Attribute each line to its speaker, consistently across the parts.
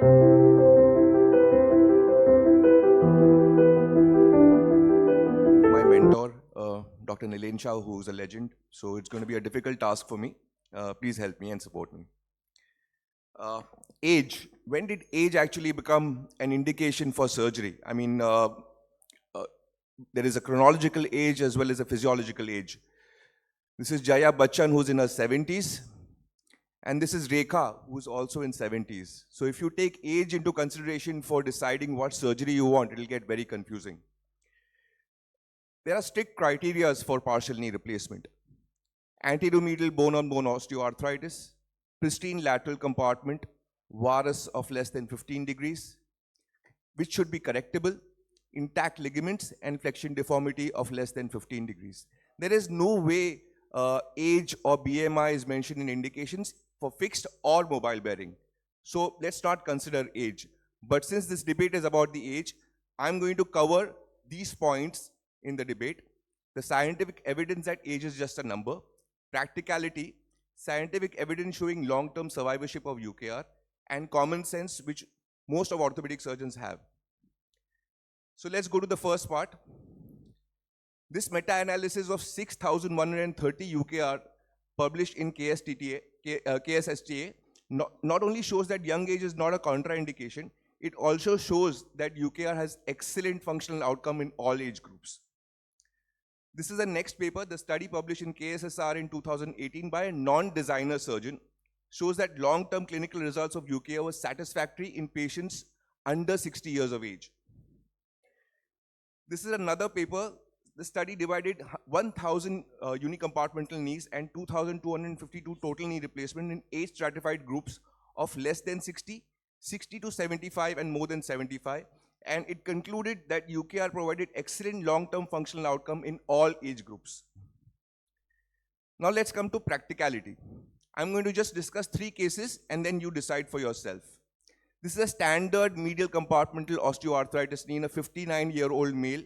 Speaker 1: My mentor, Dr. Nilen Shah, who is a legend, so it's going to be a difficult task for me. Please help me and support me. Age. When did age actually become an indication for surgery? I mean, there is a chronological age as well as a physiological age. This is Jaya Bachchan, who's in her 70s. And this is Rekha, who's also in 70s. So if you take age into consideration for deciding what surgery you want, it'll get very confusing. There are strict criteria for partial knee replacement. Anteromedial bone-on-bone osteoarthritis, pristine lateral compartment, varus of less than 15 degrees, which should be correctable, intact ligaments, and flexion deformity of less than 15 degrees. There is no way age or BMI is mentioned in indications for fixed or mobile bearing. So let's not consider age. But since this debate is about the age, I'm going to cover these points in the debate. The scientific evidence that age is just a number, practicality, scientific evidence showing long-term survivorship of UKR, and common sense, which most of orthopedic surgeons have. So let's go to the first part. This meta-analysis of 6,130 UKR published in KSSTA not only shows that young age is not a contraindication, it also shows that UKR has excellent functional outcome in all age groups. This is the next paper, the study published in KSSR in 2018 by a non-designer surgeon, shows that long-term clinical results of UKR were satisfactory in patients under 60 years of age. This is another paper. The study divided 1,000 unicompartmental knees and 2,252 total knee replacement in 8 stratified groups of less than 60, 60 to 75, and more than 75. And it concluded that UKR provided excellent long-term functional outcome in all age groups. Now let's come to practicality. I'm going to just discuss 3 cases and then you decide for yourself. This is a standard medial compartmental osteoarthritis knee in a 59-year-old male.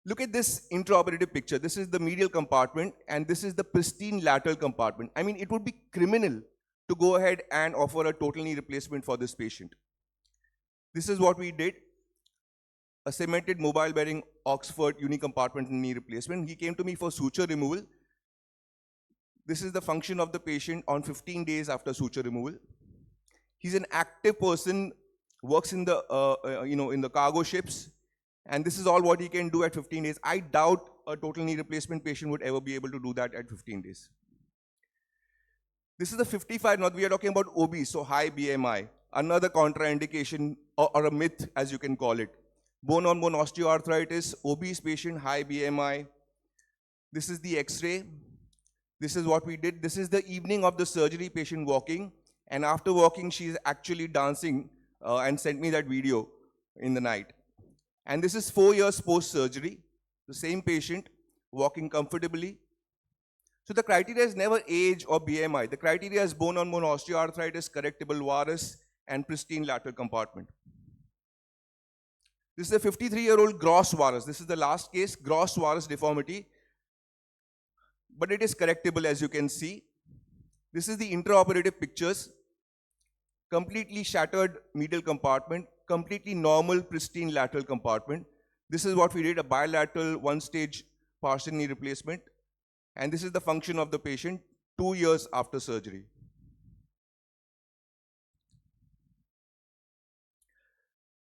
Speaker 1: Look at this intraoperative picture. This is the medial compartment and this is the pristine lateral compartment. I mean, it would be criminal to go ahead and offer a total knee replacement for this patient. This is what we did, a cemented mobile bearing Oxford unicompartmental knee replacement. He came to me for suture removal. This is the function of the patient on 15 days after suture removal. He's an active person, works in the, in the cargo ships, and this is all what he can do at 15 days. I doubt a total knee replacement patient would ever be able to do that at 15 days. This is the 55, now we are talking about obese, so high BMI. Another contraindication or a myth, as you can call it. Bone-on-bone osteoarthritis, obese patient, high BMI. This is the X-ray. This is what we did. This is the evening of the surgery, patient walking. And after walking, she is actually dancing and sent me that video in the night. And this is 4 years post-surgery. The same patient walking comfortably. So the criteria is never age or BMI. The criteria is bone-on-bone osteoarthritis, correctable varus, and pristine lateral compartment. This is a 53-year-old gross varus. This is the last case, gross varus deformity. But it is correctable, as you can see. This is the intraoperative pictures. Completely shattered medial compartment, completely normal, pristine lateral compartment. This is what we did, a bilateral one-stage partial knee replacement. And this is the function of the patient 2 years after surgery.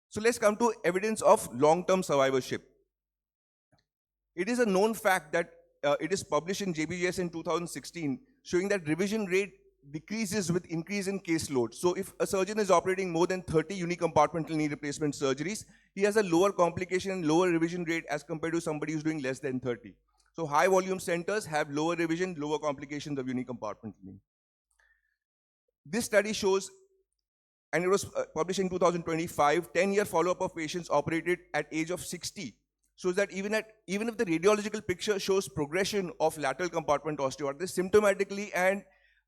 Speaker 1: So let's come to evidence of long-term survivorship. It is a known fact that it is published in JBJS in 2016, showing that revision rate decreases with increase in caseload. So if a surgeon is operating more than 30 unicompartmental knee replacement surgeries, he has a lower complication and lower revision rate as compared to somebody who's doing less than 30. So high volume centers have lower revision, lower complications of unicompartmental knee. This study shows, and it was published in 2025, 10-year follow-up of patients operated at age of 60, shows that even if the radiological picture shows progression of lateral compartment osteoarthritis, symptomatically and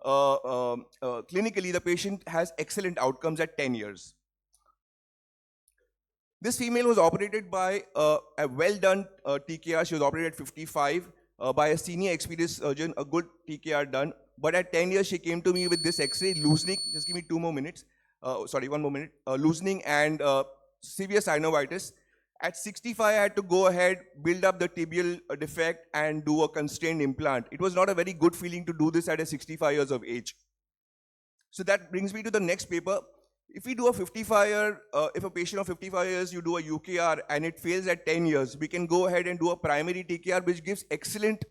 Speaker 1: clinically, the patient has excellent outcomes at 10 years. This female was operated by a well-done TKR. She was operated at 55. by a senior experienced surgeon, a good TKR done. But at 10 years, she came to me with this X-ray loosening. Just give me 2 more minutes. Sorry, 1 more minute. Loosening and severe synovitis. At 65, I had to go ahead, build up the tibial defect and do a constrained implant. It was not a very good feeling to do this at a 65 years of age. So that brings me to the next paper. If we do a 55-year, if a patient of 55 years, you do a UKR and it fails at 10 years, we can go ahead and do a primary TKR, which gives excellent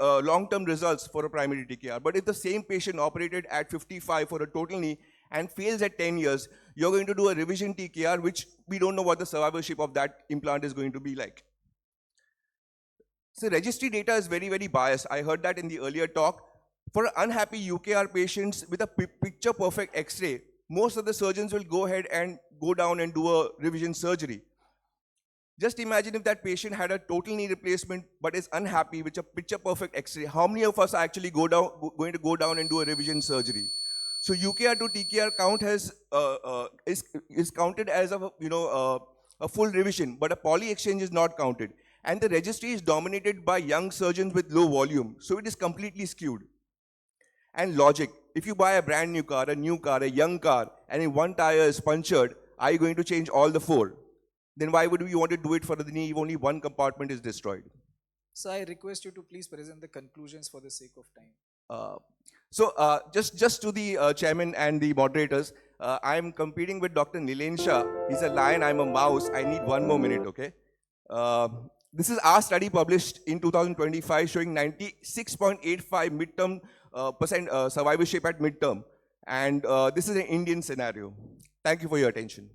Speaker 1: long-term results for a primary TKR. But if the same patient operated at 55 for a total knee and fails at 10 years, you're going to do a revision TKR, which we don't know what the survivorship of that implant is going to be like. So registry data is very, very biased. I heard that in the earlier talk. For unhappy UKR patients with a picture-perfect X-ray, most of the surgeons will go ahead and go down and do a revision surgery. Just imagine if that patient had a total knee replacement but is unhappy with a picture-perfect X-ray. How many of us are actually going to go down and do a revision surgery? So UKR-to-TKR count is counted as a full revision, but a poly exchange is not counted. And the registry is dominated by young surgeons with low volume, so it is completely skewed. And logic, if you buy a brand new car, a young car, and if one tire is punctured, are you going to change all the 4? Then why would we want to do it for the knee if only one compartment is destroyed?
Speaker 2: So I request you to please present the conclusions for the sake of time.
Speaker 1: Just to the chairman and the moderators, I'm competing with Dr. Nilen Shah. He's a lion, I'm a mouse. I need 1 more minute, okay? This is our study published in 2025 showing 96.85 midterm survivorship at midterm. And this is an Indian scenario. Thank you for your attention.